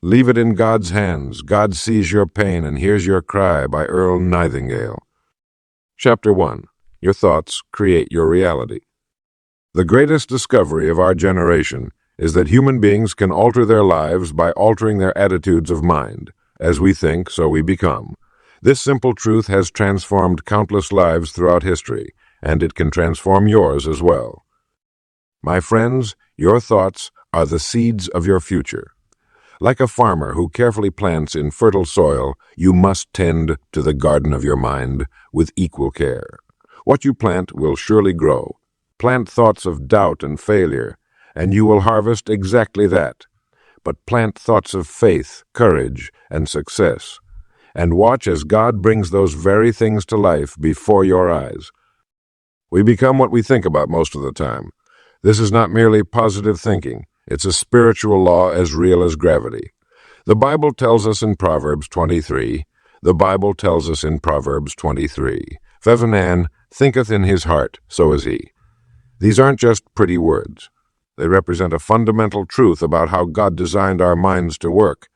Leave it in God's hands. God sees your pain and hears your cry, by Earl Nightingale. Chapter 1. Your thoughts create your reality. The greatest discovery of our generation is that human beings can alter their lives by altering their attitudes of mind. As we think, so we become. This simple truth has transformed countless lives throughout history, and it can transform yours as well. My friends, your thoughts are the seeds of your future. Like a farmer who carefully plants in fertile soil, you must tend to the garden of your mind with equal care. What you plant will surely grow. Plant thoughts of doubt and failure, and you will harvest exactly that. But plant thoughts of faith, courage, and success, and watch as God brings those very things to life before your eyes. We become what we think about most of the time. This is not merely positive thinking. It's a spiritual law as real as gravity. The Bible tells us in Proverbs 23, If a man thinketh in his heart, so is he. These aren't just pretty words. They represent a fundamental truth about how God designed our minds to work.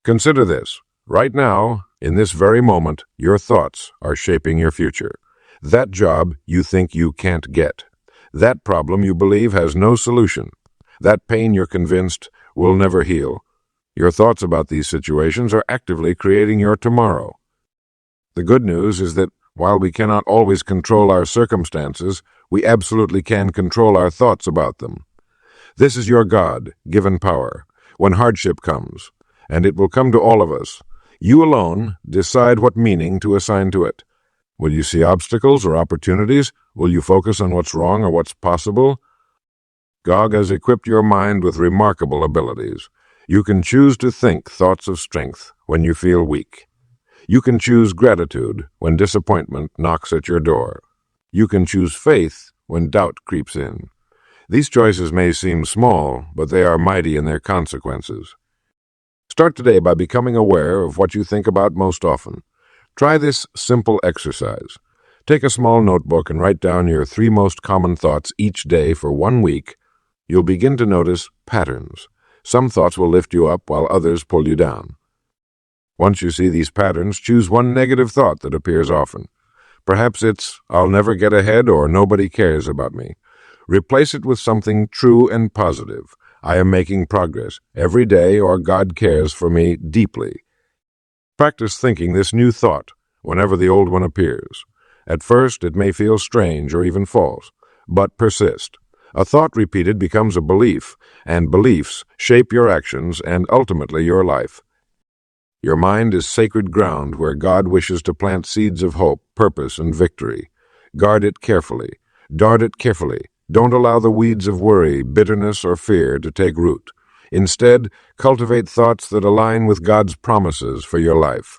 Consider this. Right now, in this very moment, your thoughts are shaping your future. That job you think you can't get. That problem you believe has no solution. That pain you're convinced will never heal. Your thoughts about these situations are actively creating your tomorrow. The good news is that while we cannot always control our circumstances, we absolutely can control our thoughts about them. This is your God-given power when hardship comes, and it will come to all of us. You alone decide what meaning to assign to it. Will you see obstacles or opportunities? Will you focus on what's wrong or what's possible? God has equipped your mind with remarkable abilities. You can choose to think thoughts of strength when you feel weak. You can choose gratitude when disappointment knocks at your door. You can choose faith when doubt creeps in. These choices may seem small, but they are mighty in their consequences. Start today by becoming aware of what you think about most often. Try this simple exercise. Take a small notebook and write down your 3 most common thoughts each day for 1 week. You'll begin to notice patterns. Some thoughts will lift you up while others pull you down. Once you see these patterns, choose one negative thought that appears often. Perhaps it's, I'll never get ahead, or nobody cares about me. Replace it with something true and positive. I am making progress every day, or God cares for me deeply. Practice thinking this new thought whenever the old one appears. At first, it may feel strange or even false, but persist. A thought repeated becomes a belief, and beliefs shape your actions and ultimately your life. Your mind is sacred ground where God wishes to plant seeds of hope, purpose, and victory. Guard it carefully. Guard it carefully. Don't allow the weeds of worry, bitterness, or fear to take root. Instead, cultivate thoughts that align with God's promises for your life.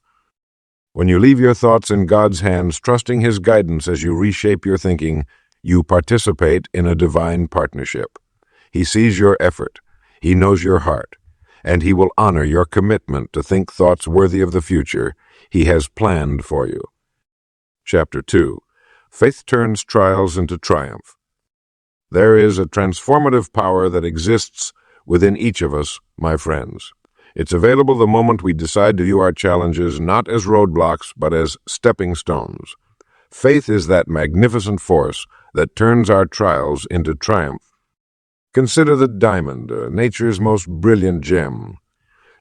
When you leave your thoughts in God's hands, trusting His guidance as you reshape your thinking, you participate in a divine partnership. He sees your effort. He knows your heart. And He will honor your commitment to think thoughts worthy of the future He has planned for you. Chapter 2. Faith turns trials into triumph. There is a transformative power that exists within each of us, my friends. It's available the moment we decide to view our challenges not as roadblocks, but as stepping stones. Faith is that magnificent force that turns our trials into triumph. Consider the diamond, nature's most brilliant gem.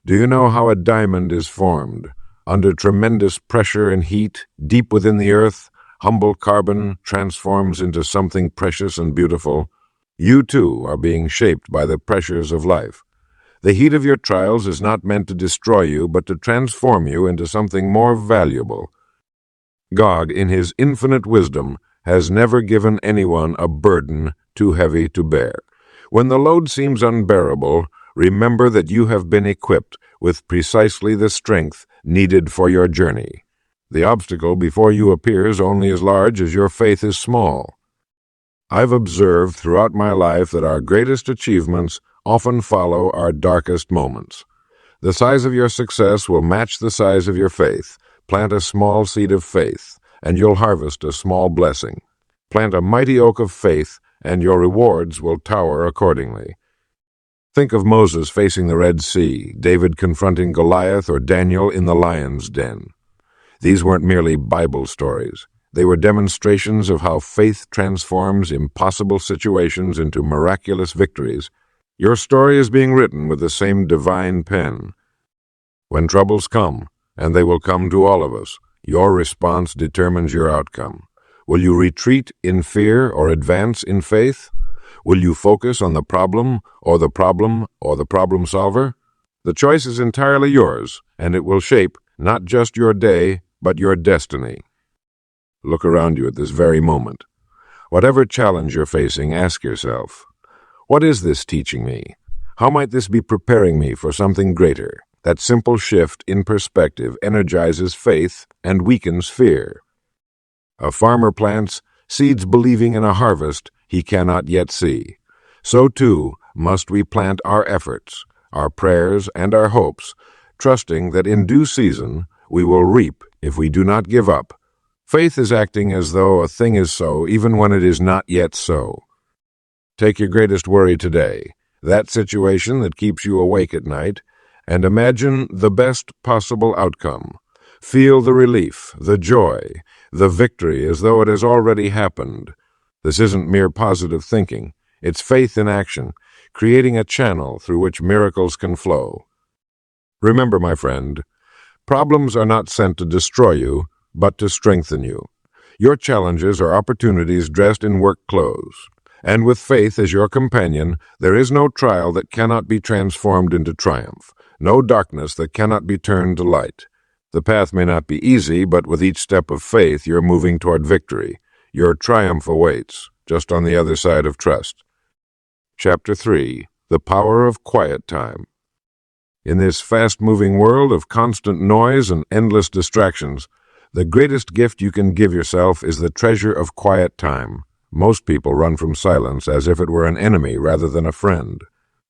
Do you know how a diamond is formed? Under tremendous pressure and heat, deep within the earth, humble carbon transforms into something precious and beautiful. You, too, are being shaped by the pressures of life. The heat of your trials is not meant to destroy you, but to transform you into something more valuable. God, in His infinite wisdom, has never given anyone a burden too heavy to bear. When the load seems unbearable, remember that you have been equipped with precisely the strength needed for your journey. The obstacle before you appears only as large as your faith is small. I've observed throughout my life that our greatest achievements often follow our darkest moments. The size of your success will match the size of your faith. Plant a small seed of faith, and you'll harvest a small blessing. Plant a mighty oak of faith, and your rewards will tower accordingly. Think of Moses facing the Red Sea, David confronting Goliath, or Daniel in the lion's den. These weren't merely Bible stories. They were demonstrations of how faith transforms impossible situations into miraculous victories. Your story is being written with the same divine pen. When troubles come, and they will come to all of us, your response determines your outcome. Will you retreat in fear or advance in faith? Will you focus on the problem or the problem solver? The choice is entirely yours, and it will shape not just your day, but your destiny. Look around you at this very moment. Whatever challenge you're facing, ask yourself, what is this teaching me? How might this be preparing me for something greater? That simple shift in perspective energizes faith and weakens fear. A farmer plants seeds believing in a harvest he cannot yet see. So too must we plant our efforts, our prayers, and our hopes, trusting that in due season we will reap if we do not give up. Faith is acting as though a thing is so even when it is not yet so. Take your greatest worry today, that situation that keeps you awake at night, and imagine the best possible outcome. Feel the relief, the joy, the victory as though it has already happened. This isn't mere positive thinking. It's faith in action, creating a channel through which miracles can flow. Remember, my friend, problems are not sent to destroy you, but to strengthen you. Your challenges are opportunities dressed in work clothes. And with faith as your companion, there is no trial that cannot be transformed into triumph, no darkness that cannot be turned to light. The path may not be easy, but with each step of faith, you're moving toward victory. Your triumph awaits, just on the other side of trust. Chapter 3. The Power of Quiet Time. In this fast-moving world of constant noise and endless distractions, the greatest gift you can give yourself is the treasure of quiet time. Most people run from silence as if it were an enemy rather than a friend.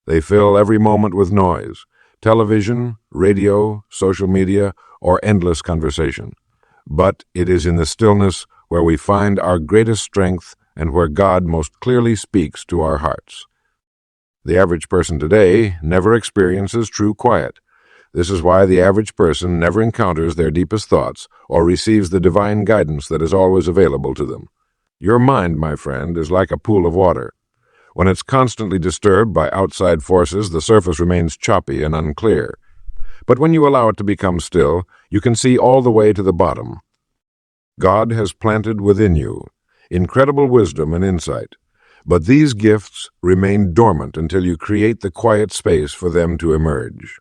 They fill every moment with noise, television, radio, social media, or endless conversation. But it is in the stillness where we find our greatest strength and where God most clearly speaks to our hearts. The average person today never experiences true quiet. This is why the average person never encounters their deepest thoughts or receives the divine guidance that is always available to them. Your mind, my friend, is like a pool of water. When it's constantly disturbed by outside forces, the surface remains choppy and unclear. But when you allow it to become still, you can see all the way to the bottom. God has planted within you incredible wisdom and insight, but these gifts remain dormant until you create the quiet space for them to emerge.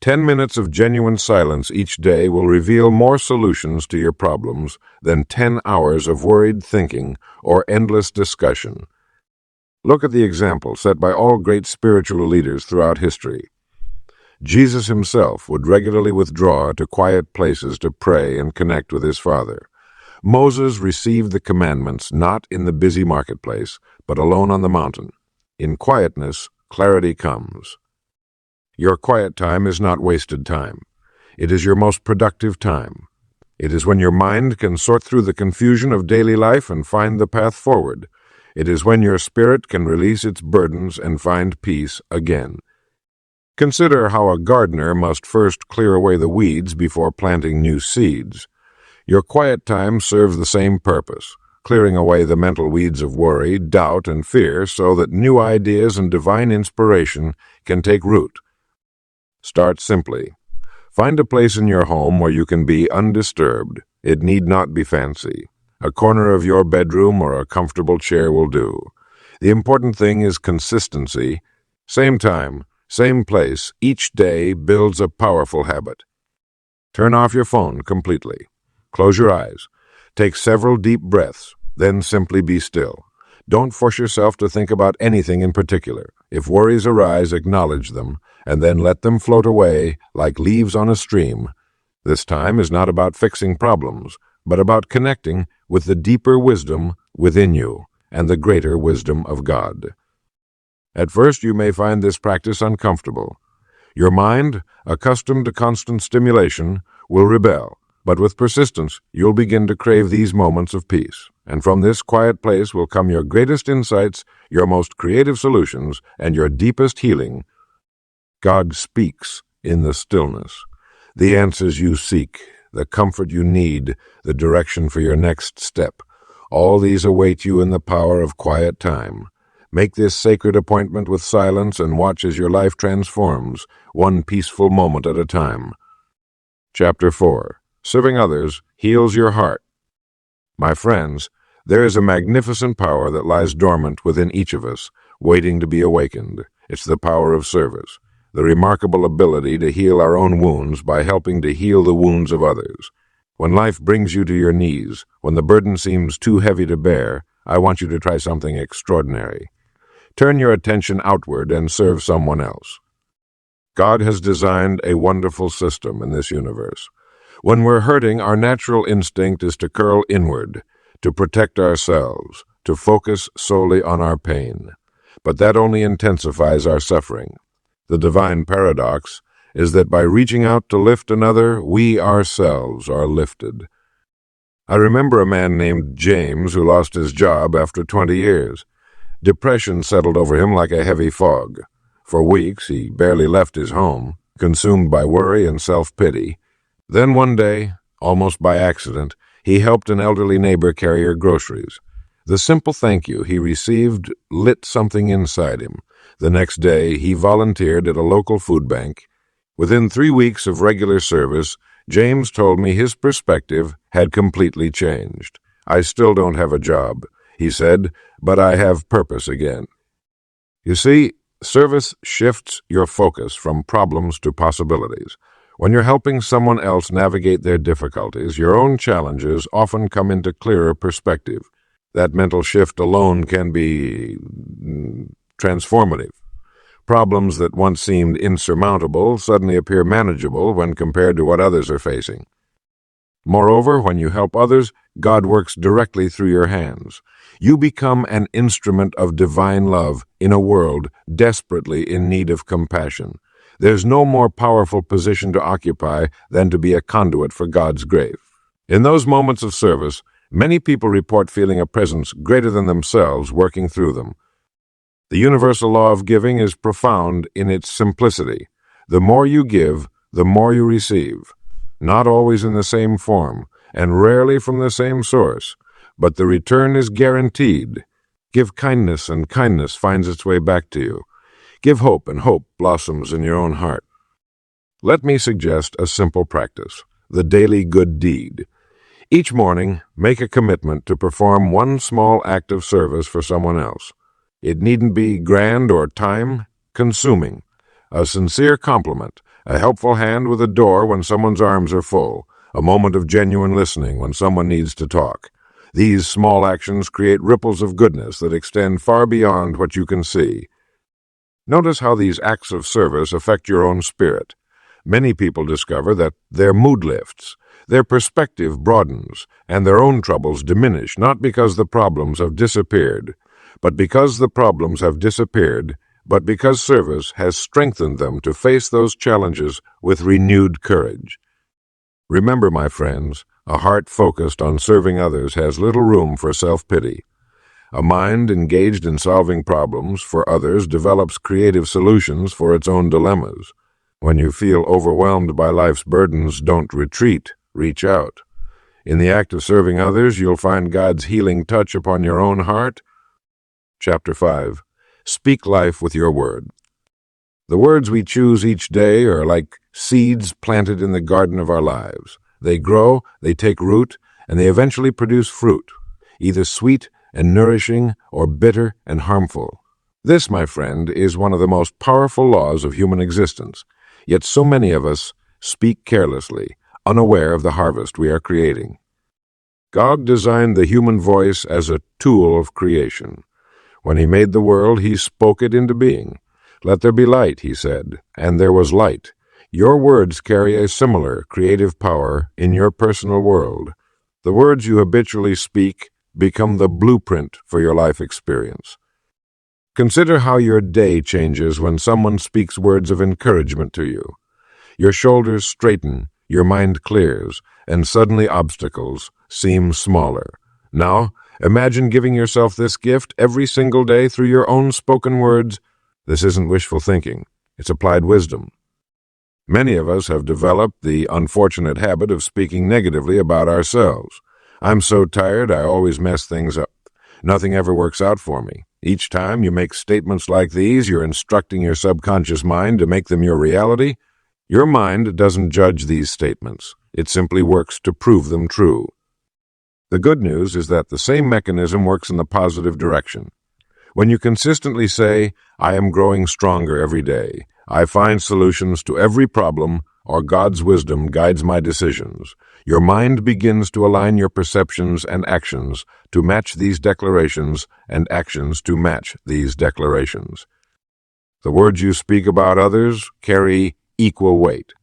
10 minutes of genuine silence each day will reveal more solutions to your problems than 10 hours of worried thinking or endless discussion. Look at the example set by all great spiritual leaders throughout history. Jesus himself would regularly withdraw to quiet places to pray and connect with his Father. Moses received the commandments not in the busy marketplace, but alone on the mountain. In quietness, clarity comes. Your quiet time is not wasted time. It is your most productive time. It is when your mind can sort through the confusion of daily life and find the path forward. It is when your spirit can release its burdens and find peace again. Consider how a gardener must first clear away the weeds before planting new seeds. Your quiet time serves the same purpose, clearing away the mental weeds of worry, doubt, and fear so that new ideas and divine inspiration can take root. Start simply. Find a place in your home where you can be undisturbed. It need not be fancy. A corner of your bedroom or a comfortable chair will do. The important thing is consistency. Same time, same place, each day builds a powerful habit. Turn off your phone completely. Close your eyes. Take several deep breaths, then simply be still. Don't force yourself to think about anything in particular. If worries arise, acknowledge them, and then let them float away like leaves on a stream. This time is not about fixing problems, but about connecting with the deeper wisdom within you and the greater wisdom of God. At first, you may find this practice uncomfortable. Your mind, accustomed to constant stimulation, will rebel, but with persistence, you'll begin to crave these moments of peace. And from this quiet place will come your greatest insights, your most creative solutions, and your deepest healing. God speaks in the stillness. The answers you seek, the comfort you need, the direction for your next step, all these await you in the power of quiet time. Make this sacred appointment with silence and watch as your life transforms, one peaceful moment at a time. Chapter 4. Serving others heals your heart. My friends, there is a magnificent power that lies dormant within each of us, waiting to be awakened. It's the power of service, the remarkable ability to heal our own wounds by helping to heal the wounds of others. When life brings you to your knees, when the burden seems too heavy to bear, I want you to try something extraordinary. Turn your attention outward and serve someone else. God has designed a wonderful system in this universe. When we're hurting, our natural instinct is to curl inward, to protect ourselves, to focus solely on our pain. But that only intensifies our suffering. The divine paradox is that by reaching out to lift another, we ourselves are lifted. I remember a man named James who lost his job after 20 years. Depression settled over him like a heavy fog. For weeks, he barely left his home, consumed by worry and self-pity. Then one day, almost by accident, he helped an elderly neighbor carry her groceries. The simple thank you he received lit something inside him. The next day, he volunteered at a local food bank. Within 3 weeks of regular service, James told me his perspective had completely changed. "I still don't have a job," he said, "but I have purpose again." You see, service shifts your focus from problems to possibilities. When you're helping someone else navigate their difficulties, your own challenges often come into clearer perspective. That mental shift alone can be transformative. Problems that once seemed insurmountable suddenly appear manageable when compared to what others are facing. Moreover, when you help others, God works directly through your hands. You become an instrument of divine love in a world desperately in need of compassion. There's no more powerful position to occupy than to be a conduit for God's grace. In those moments of service, many people report feeling a presence greater than themselves working through them. The universal law of giving is profound in its simplicity. The more you give, the more you receive. Not always in the same form, and rarely from the same source, but the return is guaranteed. Give kindness, and kindness finds its way back to you. Give hope, and hope blossoms in your own heart. Let me suggest a simple practice, the daily good deed. Each morning, make a commitment to perform one small act of service for someone else. It needn't be grand or time-consuming. A sincere compliment, a helpful hand with a door when someone's arms are full, a moment of genuine listening when someone needs to talk. These small actions create ripples of goodness that extend far beyond what you can see. Notice how these acts of service affect your own spirit. Many people discover that their mood lifts, their perspective broadens, and their own troubles diminish, not because the problems have disappeared, but because service has strengthened them to face those challenges with renewed courage. Remember, my friends, a heart focused on serving others has little room for self-pity. A mind engaged in solving problems for others develops creative solutions for its own dilemmas. When you feel overwhelmed by life's burdens, don't retreat, reach out. In the act of serving others, you'll find God's healing touch upon your own heart. Chapter 5. Speak life with your word. The words we choose each day are like seeds planted in the garden of our lives. They grow, they take root, and they eventually produce fruit, either sweet and nourishing or bitter and harmful. This, my friend, is one of the most powerful laws of human existence. Yet so many of us speak carelessly, unaware of the harvest we are creating. God designed the human voice as a tool of creation. When he made the world, he spoke it into being. "Let there be light," he said, and there was light. Your words carry a similar creative power in your personal world. The words you habitually speak become the blueprint for your life experience. Consider how your day changes when someone speaks words of encouragement to you. Your shoulders straighten, your mind clears, and suddenly obstacles seem smaller. Now, imagine giving yourself this gift every single day through your own spoken words. This isn't wishful thinking. It's applied wisdom. Many of us have developed the unfortunate habit of speaking negatively about ourselves. I'm so tired, I always mess things up. Nothing ever works out for me. Each time you make statements like these, you're instructing your subconscious mind to make them your reality. Your mind doesn't judge these statements. It simply works to prove them true. The good news is that the same mechanism works in the positive direction. When you consistently say, "I am growing stronger every day. I find solutions to every problem," or "God's wisdom guides my decisions," your mind begins to align your perceptions and actions to match these declarations and actions to match these declarations. The words you speak about others carry equal weight.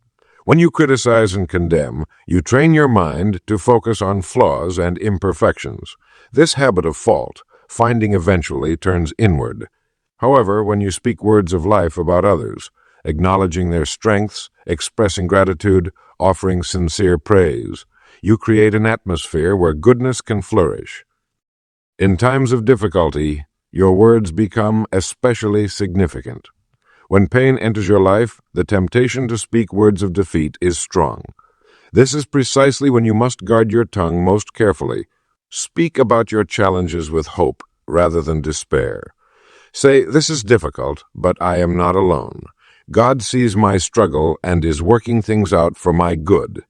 When you criticize and condemn, you train your mind to focus on flaws and imperfections. This habit of fault finding eventually turns inward. However, when you speak words of life about others, acknowledging their strengths, expressing gratitude, offering sincere praise, you create an atmosphere where goodness can flourish. In times of difficulty, your words become especially significant. When pain enters your life, the temptation to speak words of defeat is strong. This is precisely when you must guard your tongue most carefully. Speak about your challenges with hope rather than despair. Say, "This is difficult, but I am not alone. God sees my struggle and is working things out for my good."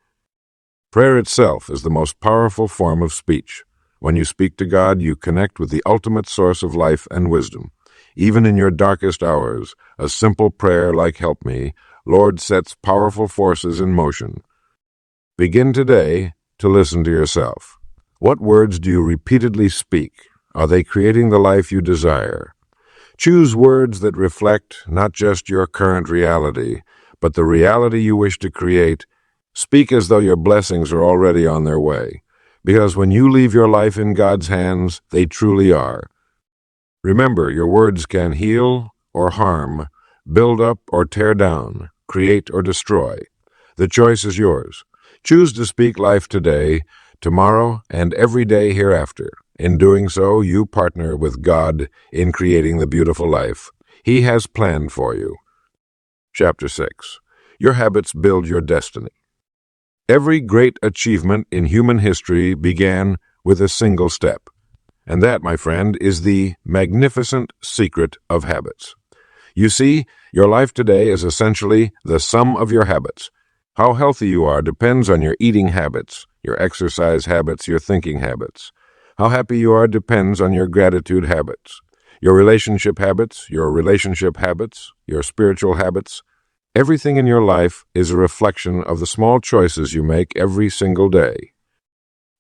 Prayer itself is the most powerful form of speech. When you speak to God, you connect with the ultimate source of life and wisdom. Even in your darkest hours, a simple prayer like "Help me, Lord," sets powerful forces in motion. Begin today to listen to yourself. What words do you repeatedly speak? Are they creating the life you desire? Choose words that reflect not just your current reality, but the reality you wish to create. Speak as though your blessings are already on their way, because when you leave your life in God's hands, they truly are. Remember, your words can heal or harm, build up or tear down, create or destroy. The choice is yours. Choose to speak life today, tomorrow, and every day hereafter. In doing so, you partner with God in creating the beautiful life He has planned for you. Chapter 6. Your habits build your destiny. Every great achievement in human history began with a single step. And that, my friend, is the magnificent secret of habits. You see, your life today is essentially the sum of your habits. How healthy you are depends on your eating habits, your exercise habits, your thinking habits. How happy you are depends on your gratitude habits, your relationship habits, your spiritual habits. Everything in your life is a reflection of the small choices you make every single day.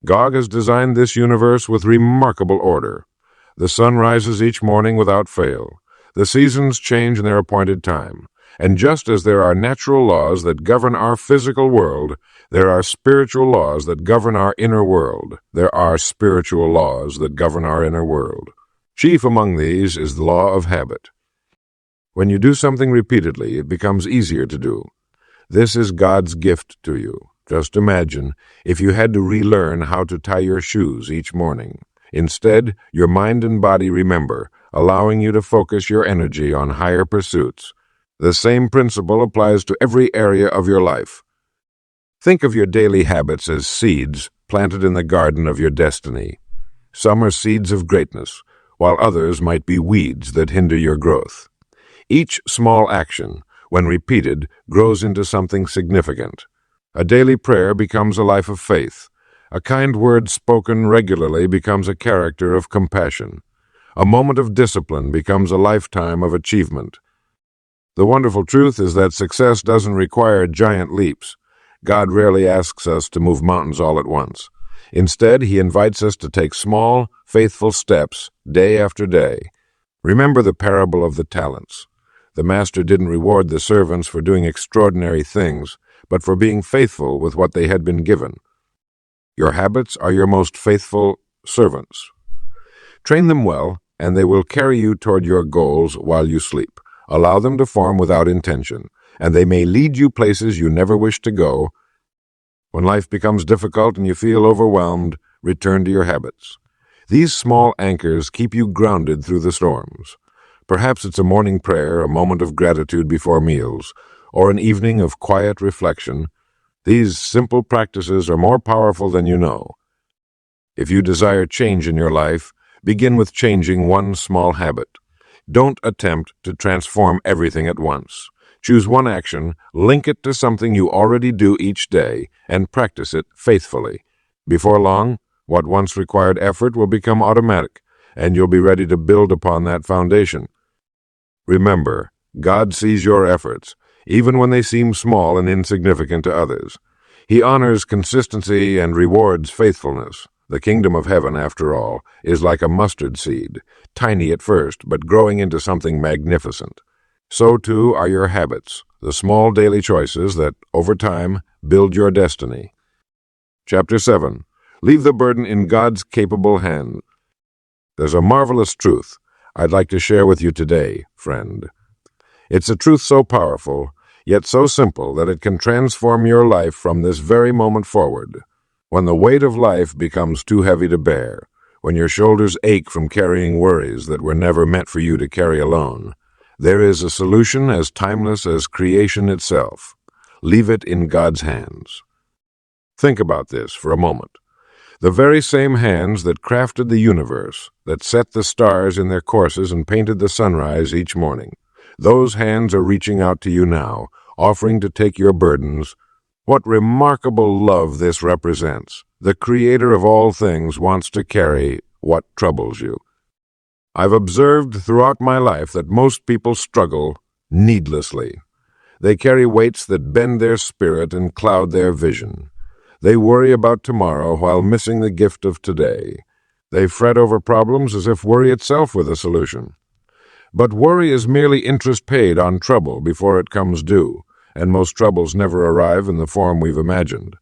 God has designed this universe with remarkable order. The sun rises each morning without fail. The seasons change in their appointed time. And just as there are natural laws that govern our physical world, there are spiritual laws that govern our inner world. Chief among these is the law of habit. When you do something repeatedly, it becomes easier to do. This is God's gift to you. Just imagine if you had to relearn how to tie your shoes each morning. Instead, your mind and body remember, allowing you to focus your energy on higher pursuits. The same principle applies to every area of your life. Think of your daily habits as seeds planted in the garden of your destiny. Some are seeds of greatness, while others might be weeds that hinder your growth. Each small action, when repeated, grows into something significant. A daily prayer becomes a life of faith. A kind word spoken regularly becomes a character of compassion. A moment of discipline becomes a lifetime of achievement. The wonderful truth is that success doesn't require giant leaps. God rarely asks us to move mountains all at once. Instead, He invites us to take small, faithful steps day after day. Remember the parable of the talents. The master didn't reward the servants for doing extraordinary things, but for being faithful with what they had been given. Your habits are your most faithful servants. Train them well, and they will carry you toward your goals while you sleep. Allow them to form without intention, and they may lead you places you never wished to go. When life becomes difficult and you feel overwhelmed, return to your habits. These small anchors keep you grounded through the storms. Perhaps it's a morning prayer, a moment of gratitude before meals, or an evening of quiet reflection. These simple practices are more powerful than you know. If you desire change in your life, begin with changing one small habit. Don't attempt to transform everything at once. Choose one action, link it to something you already do each day, and practice it faithfully. Before long, what once required effort will become automatic, and you'll be ready to build upon that foundation. Remember, God sees your efforts, even when they seem small and insignificant to others. He honors consistency and rewards faithfulness. The kingdom of heaven, after all, is like a mustard seed, tiny at first, but growing into something magnificent. So too are your habits, the small daily choices that, over time, build your destiny. Chapter 7. Leave the burden in God's capable hand. There's a marvelous truth I'd like to share with you today, friend. It's a truth so powerful, yet so simple that it can transform your life from this very moment forward. When the weight of life becomes too heavy to bear, when your shoulders ache from carrying worries that were never meant for you to carry alone, there is a solution as timeless as creation itself. Leave it in God's hands. Think about this for a moment. The very same hands that crafted the universe, that set the stars in their courses and painted the sunrise each morning, those hands are reaching out to you now, offering to take your burdens. What remarkable love this represents. The Creator of all things wants to carry what troubles you. I've observed throughout my life that most people struggle needlessly. They carry weights that bend their spirit and cloud their vision. They worry about tomorrow while missing the gift of today. They fret over problems as if worry itself were the solution. But worry is merely interest paid on trouble before it comes due, and most troubles never arrive in the form we've imagined.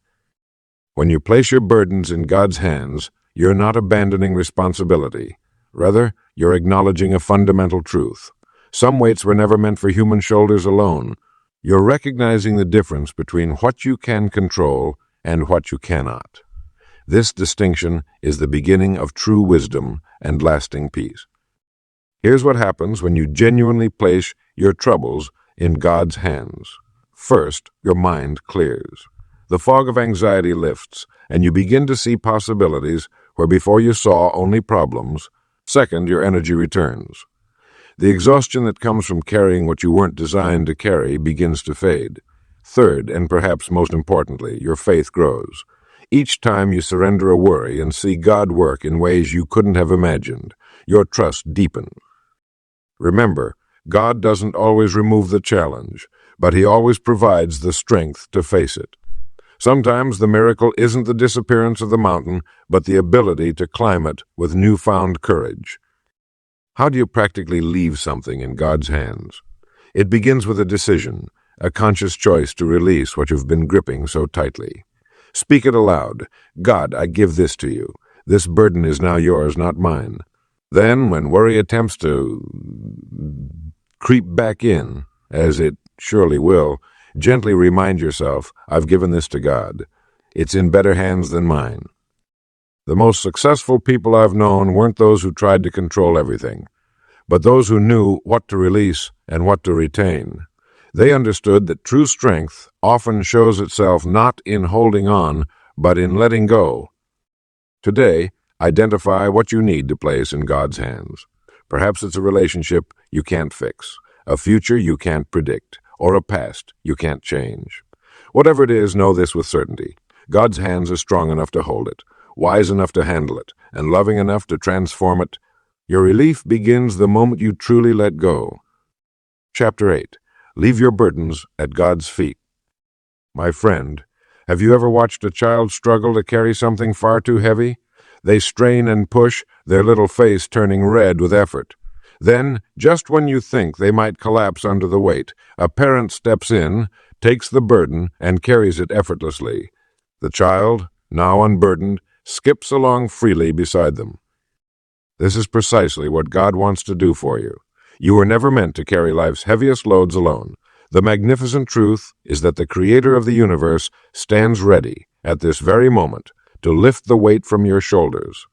When you place your burdens in God's hands, you're not abandoning responsibility. Rather, you're acknowledging a fundamental truth. Some weights were never meant for human shoulders alone. You're recognizing the difference between what you can control and what you cannot. This distinction is the beginning of true wisdom and lasting peace. Here's what happens when you genuinely place your troubles in God's hands. First, your mind clears. The fog of anxiety lifts, and you begin to see possibilities where before you saw only problems. Second, your energy returns. The exhaustion that comes from carrying what you weren't designed to carry begins to fade. Third, and perhaps most importantly, your faith grows. Each time you surrender a worry and see God work in ways you couldn't have imagined, your trust deepens. Remember, God doesn't always remove the challenge, but He always provides the strength to face it. Sometimes the miracle isn't the disappearance of the mountain, but the ability to climb it with newfound courage. How do you practically leave something in God's hands? It begins with a decision, a conscious choice to release what you've been gripping so tightly. Speak it aloud. God, I give this to you. This burden is now yours, not mine. Then, when worry attempts to creep back in, as it surely will, gently remind yourself, I've given this to God. It's in better hands than mine. The most successful people I've known weren't those who tried to control everything, but those who knew what to release and what to retain. They understood that true strength often shows itself not in holding on, but in letting go. Today, identify what you need to place in God's hands. Perhaps it's a relationship you can't fix, a future you can't predict, or a past you can't change. Whatever it is, know this with certainty. God's hands are strong enough to hold it, wise enough to handle it, and loving enough to transform it. Your relief begins the moment you truly let go. Chapter 8. Leave your burdens at God's feet. My friend, have you ever watched a child struggle to carry something far too heavy? They strain and push, their little face turning red with effort. Then, just when you think they might collapse under the weight, a parent steps in, takes the burden, and carries it effortlessly. The child, now unburdened, skips along freely beside them. This is precisely what God wants to do for you. You were never meant to carry life's heaviest loads alone. The magnificent truth is that the Creator of the universe stands ready, at this very moment, to lift the weight from your shoulders.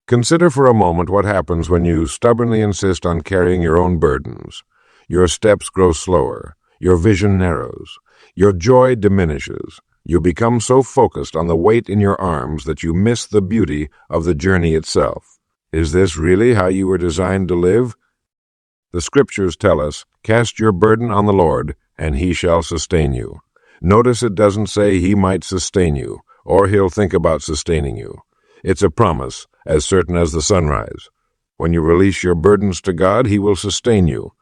Consider for a moment what happens when you stubbornly insist on carrying your own burdens. Your steps grow slower, your vision narrows, your joy diminishes. You become so focused on the weight in your arms that you miss the beauty of the journey itself. Is this really how you were designed to live? The scriptures tell us, "Cast your burden on the Lord, and he shall sustain you." Notice it doesn't say he might sustain you, or he'll think about sustaining you. It's a promise, as certain as the sunrise. When you release your burdens to God, he will sustain you.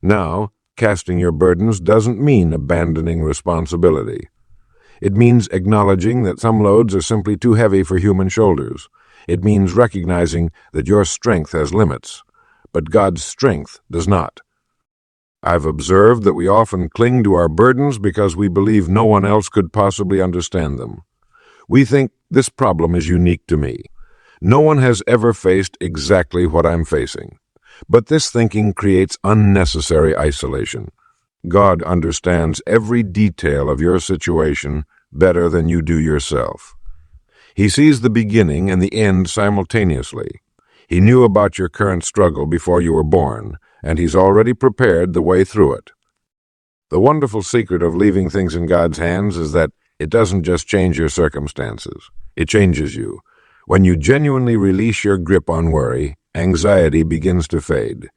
Now, casting your burdens doesn't mean abandoning responsibility. It means acknowledging that some loads are simply too heavy for human shoulders. It means recognizing that your strength has limits, but God's strength does not. I've observed that we often cling to our burdens because we believe no one else could possibly understand them. We think this problem is unique to me. No one has ever faced exactly what I'm facing. But this thinking creates unnecessary isolation. God understands every detail of your situation better than you do yourself. He sees the beginning and the end simultaneously. He knew about your current struggle before you were born, and he's already prepared the way through it. The wonderful secret of leaving things in God's hands is that it doesn't just change your circumstances. It changes you. When you genuinely release your grip on worry, anxiety begins to fade.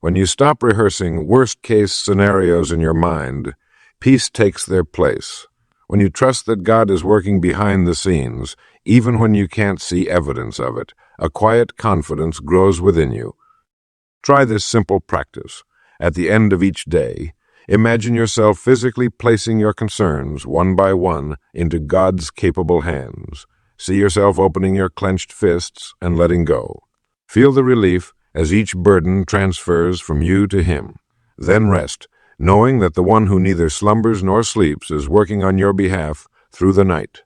When you stop rehearsing worst-case scenarios in your mind, peace takes their place. When you trust that God is working behind the scenes, even when you can't see evidence of it, a quiet confidence grows within you. Try this simple practice. At the end of each day, imagine yourself physically placing your concerns, one by one, into God's capable hands. See yourself opening your clenched fists and letting go. Feel the relief as each burden transfers from you to Him. Then rest, knowing that the one who neither slumbers nor sleeps is working on your behalf through the night.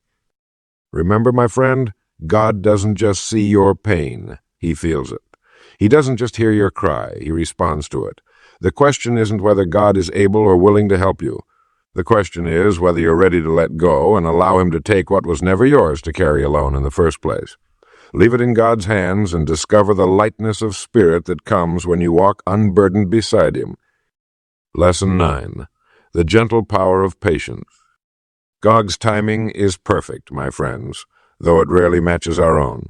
Remember, my friend, God doesn't just see your pain, He feels it. He doesn't just hear your cry, He responds to it. The question isn't whether God is able or willing to help you. The question is whether you're ready to let go and allow Him to take what was never yours to carry alone in the first place. Leave it in God's hands and discover the lightness of spirit that comes when you walk unburdened beside Him. Lesson 9. The gentle power of patience. God's timing is perfect, my friends, though it rarely matches our own.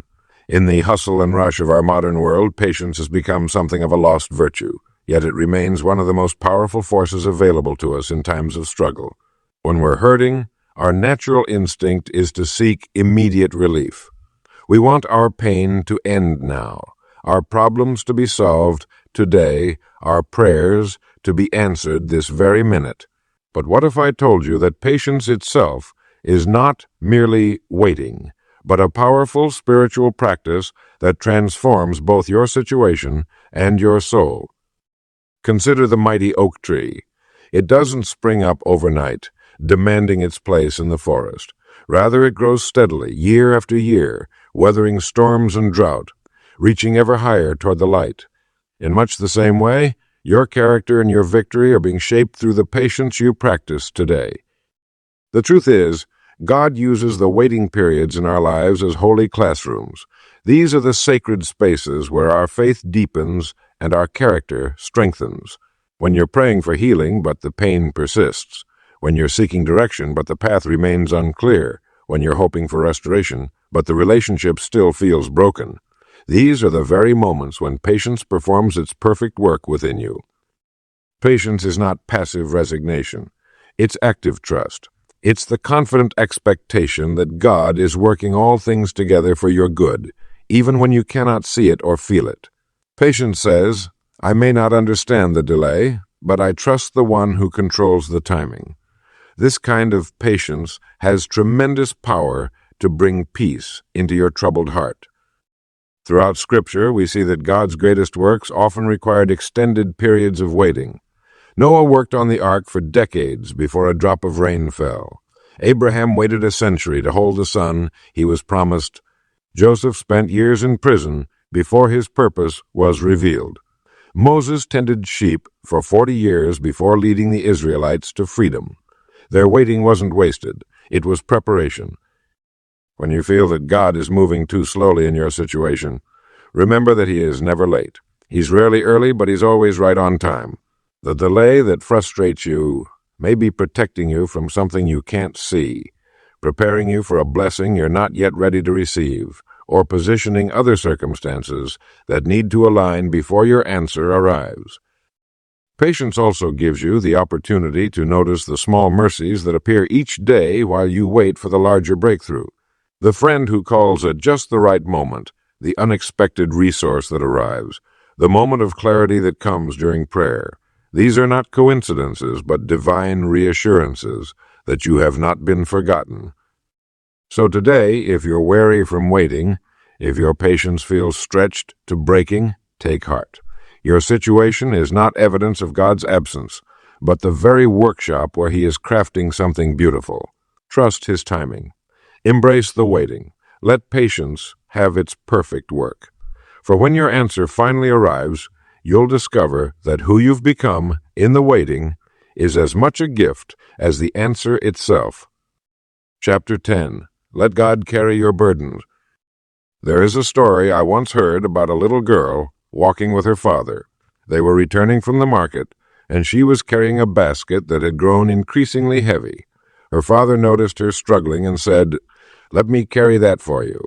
In the hustle and rush of our modern world, patience has become something of a lost virtue, yet it remains one of the most powerful forces available to us in times of struggle. When we're hurting, our natural instinct is to seek immediate relief. We want our pain to end now, our problems to be solved today, our prayers to be answered this very minute. But what if I told you that patience itself is not merely waiting, but a powerful spiritual practice that transforms both your situation and your soul? Consider the mighty oak tree. It doesn't spring up overnight, demanding its place in the forest. Rather, it grows steadily, year after year, weathering storms and drought, reaching ever higher toward the light. In much the same way, your character and your victory are being shaped through the patience you practice today. The truth is, God uses the waiting periods in our lives as holy classrooms. These are the sacred spaces where our faith deepens and our character strengthens. When you're praying for healing, but the pain persists. When you're seeking direction, but the path remains unclear. When you're hoping for restoration, but the relationship still feels broken. These are the very moments when patience performs its perfect work within you. Patience is not passive resignation. It's active trust. It's the confident expectation that God is working all things together for your good, even when you cannot see it or feel it. Patience says, I may not understand the delay, but I trust the one who controls the timing. This kind of patience has tremendous power to bring peace into your troubled heart. Throughout Scripture, we see that God's greatest works often required extended periods of waiting. Noah worked on the ark for decades before a drop of rain fell. Abraham waited a century to hold the son he was promised. Joseph spent years in prison before his purpose was revealed. Moses tended sheep for 40 years before leading the Israelites to freedom. Their waiting wasn't wasted. It was preparation. When you feel that God is moving too slowly in your situation, remember that He is never late. He's rarely early, but He's always right on time. The delay that frustrates you may be protecting you from something you can't see, preparing you for a blessing you're not yet ready to receive, or positioning other circumstances that need to align before your answer arrives. Patience also gives you the opportunity to notice the small mercies that appear each day while you wait for the larger breakthrough. The friend who calls at just the right moment, the unexpected resource that arrives, the moment of clarity that comes during prayer. These are not coincidences, but divine reassurances that you have not been forgotten. So today, if you're weary from waiting, if your patience feels stretched to breaking, take heart. Your situation is not evidence of God's absence, but the very workshop where He is crafting something beautiful. Trust His timing. Embrace the waiting. Let patience have its perfect work. For when your answer finally arrives, you'll discover that who you've become in the waiting is as much a gift as the answer itself. Chapter 10. Let God carry your burdens. There is a story I once heard about a little girl walking with her father. They were returning from the market, and she was carrying a basket that had grown increasingly heavy. Her father noticed her struggling and said, "Let me carry that for you."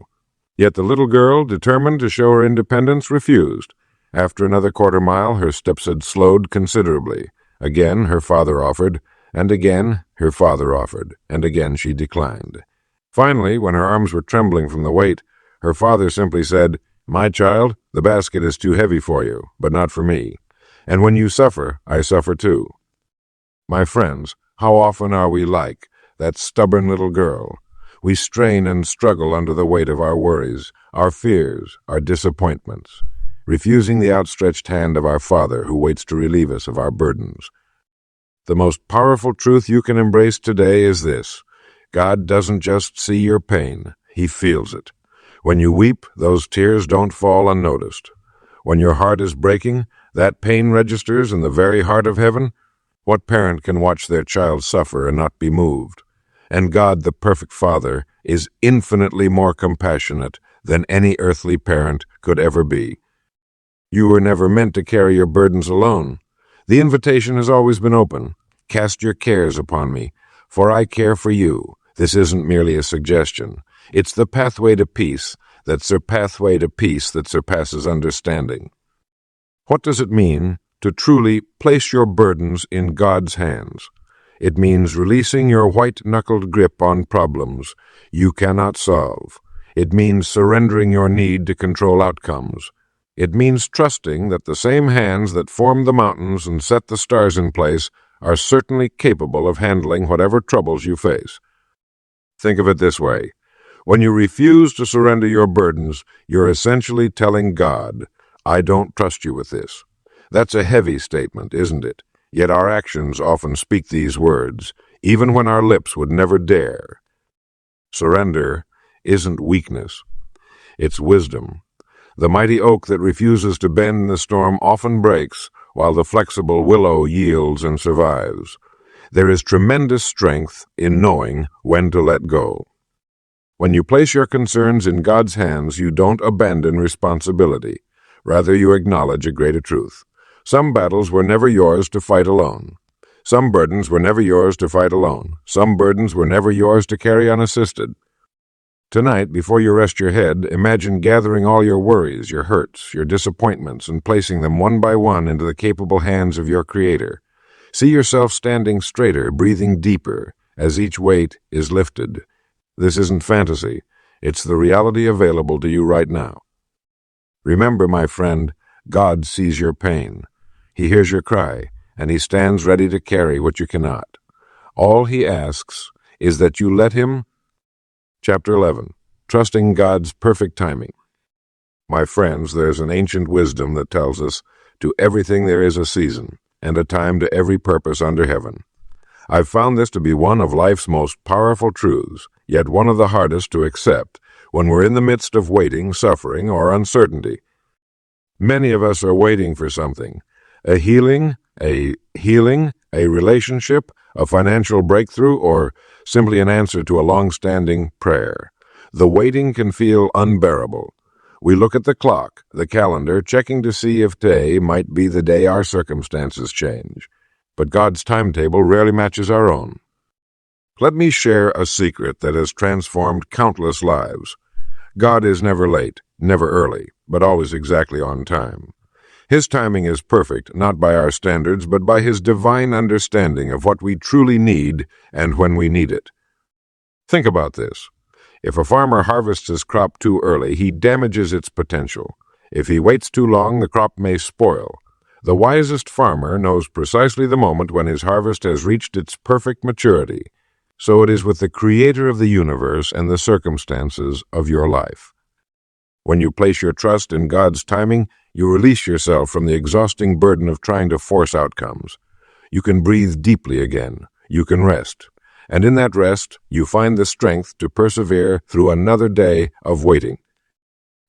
Yet the little girl, determined to show her independence, refused. After another quarter mile, her steps had slowed considerably. Again her father offered, and again her father offered, and again she declined. Finally, when her arms were trembling from the weight, her father simply said, "My child, the basket is too heavy for you, but not for me. And when you suffer, I suffer too." My friends, how often are we like that stubborn little girl? We strain and struggle under the weight of our worries, our fears, our disappointments, refusing the outstretched hand of our Father who waits to relieve us of our burdens. The most powerful truth you can embrace today is this: God doesn't just see your pain, He feels it. When you weep, those tears don't fall unnoticed. When your heart is breaking, that pain registers in the very heart of heaven. What parent can watch their child suffer and not be moved? And God, the perfect Father, is infinitely more compassionate than any earthly parent could ever be. You were never meant to carry your burdens alone. The invitation has always been open. Cast your cares upon me, for I care for you. This isn't merely a suggestion. It's the pathway to peace that surpasses understanding. What does it mean to truly place your burdens in God's hands? It means releasing your white-knuckled grip on problems you cannot solve. It means surrendering your need to control outcomes. It means trusting that the same hands that formed the mountains and set the stars in place are certainly capable of handling whatever troubles you face. Think of it this way. When you refuse to surrender your burdens, you're essentially telling God, "I don't trust you with this." That's a heavy statement, isn't it? Yet our actions often speak these words, even when our lips would never dare. Surrender isn't weakness. It's wisdom. The mighty oak that refuses to bend in the storm often breaks, while the flexible willow yields and survives. There is tremendous strength in knowing when to let go. When you place your concerns in God's hands, you don't abandon responsibility. Rather, you acknowledge a greater truth. Some battles were never yours to fight alone. Some burdens were never yours to fight alone. Some burdens were never yours to carry unassisted. Tonight, before you rest your head, imagine gathering all your worries, your hurts, your disappointments, and placing them one by one into the capable hands of your Creator. See yourself standing straighter, breathing deeper, as each weight is lifted. This isn't fantasy. It's the reality available to you right now. Remember, my friend, God sees your pain. He hears your cry, and He stands ready to carry what you cannot. All He asks is that you let Him. Chapter 11. Trusting God's perfect timing. My friends, there's an ancient wisdom that tells us, to everything there is a season, and a time to every purpose under heaven. I've found this to be one of life's most powerful truths, yet one of the hardest to accept when we're in the midst of waiting, suffering, or uncertainty. Many of us are waiting for something: a healing, a relationship, a financial breakthrough, or simply an answer to a long-standing prayer. the waiting can feel unbearable. We look at the clock, the calendar, checking to see if today might be the day our circumstances change. But God's timetable rarely matches our own. Let me share a secret that has transformed countless lives. God is never late, never early, but always exactly on time. His timing is perfect, not by our standards, but by His divine understanding of what we truly need and when we need it. Think about this. If a farmer harvests his crop too early, he damages its potential. If he waits too long, the crop may spoil. The wisest farmer knows precisely the moment when his harvest has reached its perfect maturity. So it is with the Creator of the universe and the circumstances of your life. When you place your trust in God's timing, you release yourself from the exhausting burden of trying to force outcomes. You can breathe deeply again. You can rest. And in that rest, you find the strength to persevere through another day of waiting.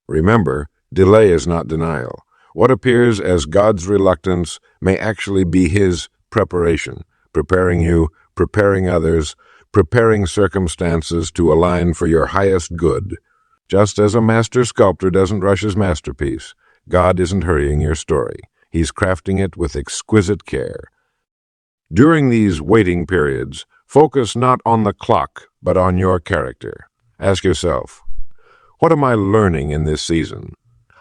Remember, delay is not denial. What appears as God's reluctance may actually be His preparation, preparing you, preparing others, preparing circumstances to align for your highest good. Just as a master sculptor doesn't rush his masterpiece, God isn't hurrying your story. He's crafting it with exquisite care. During these waiting periods, focus not on the clock, but on your character. Ask yourself, what am I learning in this season?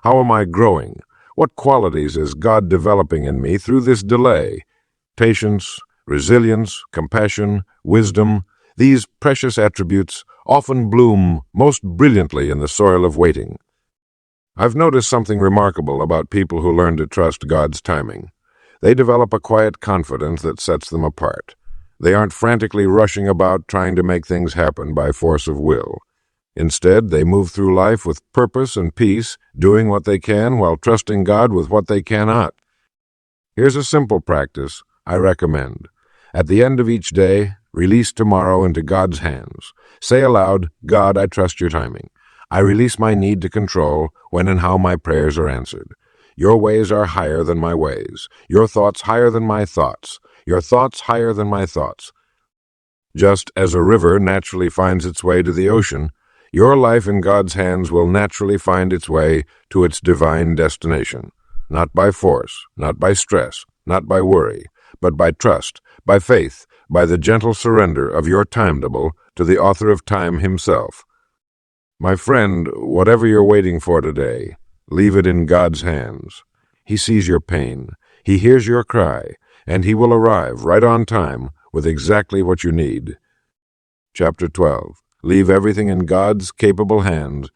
How am I growing? What qualities is God developing in me through this delay? Patience, resilience, compassion, wisdom, these precious attributes often bloom most brilliantly in the soil of waiting. I've noticed something remarkable about people who learn to trust God's timing. They develop a quiet confidence that sets them apart. They aren't frantically rushing about trying to make things happen by force of will. Instead, they move through life with purpose and peace, doing what they can while trusting God with what they cannot. Here's a simple practice I recommend. At the end of each day, release tomorrow into God's hands. Say aloud, God, I trust your timing. I release my need to control when and how my prayers are answered. Your ways are higher than my ways. Your thoughts higher than my thoughts. Your thoughts higher than my thoughts. Just as a river naturally finds its way to the ocean, your life in God's hands will naturally find its way to its divine destination. Not by force, not by stress, not by worry, but by trust, by faith, by the gentle surrender of your timetable to the author of time himself. My friend, whatever you're waiting for today, leave it in God's hands. He sees your pain, He hears your cry, and He will arrive right on time with exactly what you need. Chapter 12. Leave everything in God's capable hands.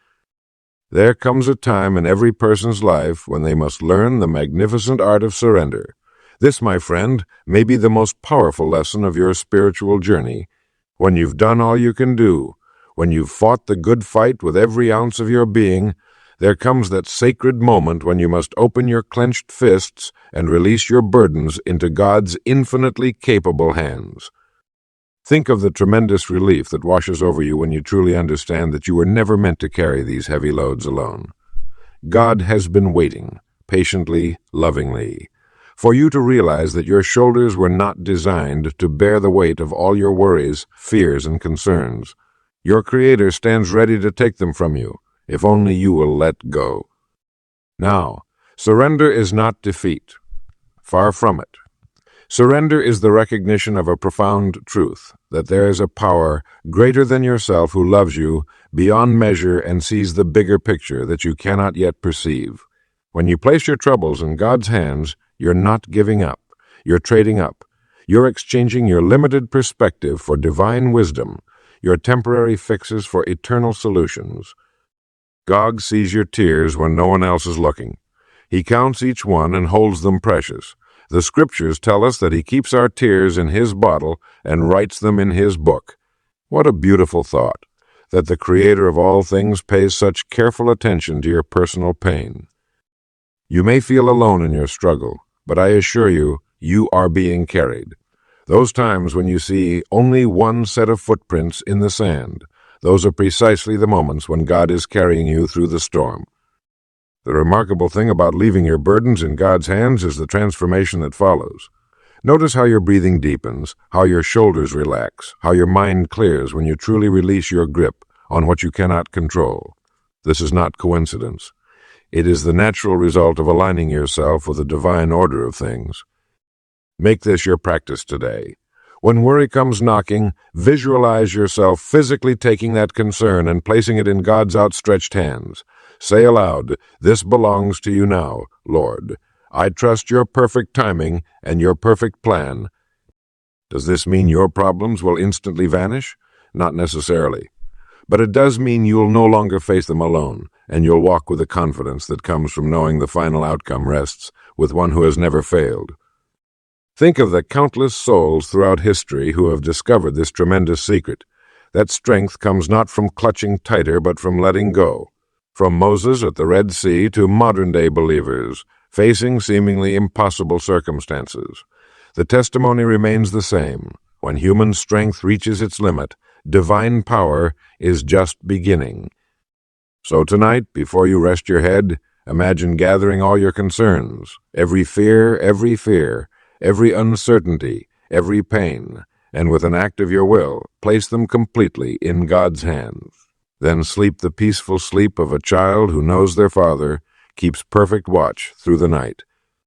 There comes a time in every person's life when they must learn the magnificent art of surrender. This, my friend, may be the most powerful lesson of your spiritual journey. When you've done all you can do, when you've fought the good fight with every ounce of your being, there comes that sacred moment when you must open your clenched fists and release your burdens into God's infinitely capable hands. Think of the tremendous relief that washes over you when you truly understand that you were never meant to carry these heavy loads alone. God has been waiting, patiently, lovingly, for you to realize that your shoulders were not designed to bear the weight of all your worries, fears, and concerns. Your Creator stands ready to take them from you, if only you will let go. Now, surrender is not defeat. Far from it. Surrender is the recognition of a profound truth, that there is a power greater than yourself who loves you beyond measure and sees the bigger picture that you cannot yet perceive. When you place your troubles in God's hands, you're not giving up. You're trading up. You're exchanging your limited perspective for divine wisdom, your temporary fixes for eternal solutions. God sees your tears when no one else is looking. He counts each one and holds them precious. The Scriptures tell us that He keeps our tears in His bottle and writes them in His book. What a beautiful thought, that the Creator of all things pays such careful attention to your personal pain. You may feel alone in your struggle, but I assure you, you are being carried. Those times when you see only one set of footprints in the sand, those are precisely the moments when God is carrying you through the storm. The remarkable thing about leaving your burdens in God's hands is the transformation that follows. Notice how your breathing deepens, how your shoulders relax, how your mind clears when you truly release your grip on what you cannot control. This is not coincidence. It is the natural result of aligning yourself with the divine order of things. Make this your practice today. When worry comes knocking, visualize yourself physically taking that concern and placing it in God's outstretched hands. Say aloud, "This belongs to you now, Lord. I trust your perfect timing and your perfect plan." Does this mean your problems will instantly vanish? Not necessarily. But it does mean you'll no longer face them alone, and you'll walk with the confidence that comes from knowing the final outcome rests with one who has never failed. Think of the countless souls throughout history who have discovered this tremendous secret. That strength comes not from clutching tighter, but from letting go. From Moses at the Red Sea to modern-day believers, facing seemingly impossible circumstances. The testimony remains the same. When human strength reaches its limit, divine power is just beginning. So tonight, before you rest your head, imagine gathering all your concerns, every fear, every uncertainty, every pain, and with an act of your will, place them completely in God's hands. Then sleep the peaceful sleep of a child who knows their Father, keeps perfect watch through the night.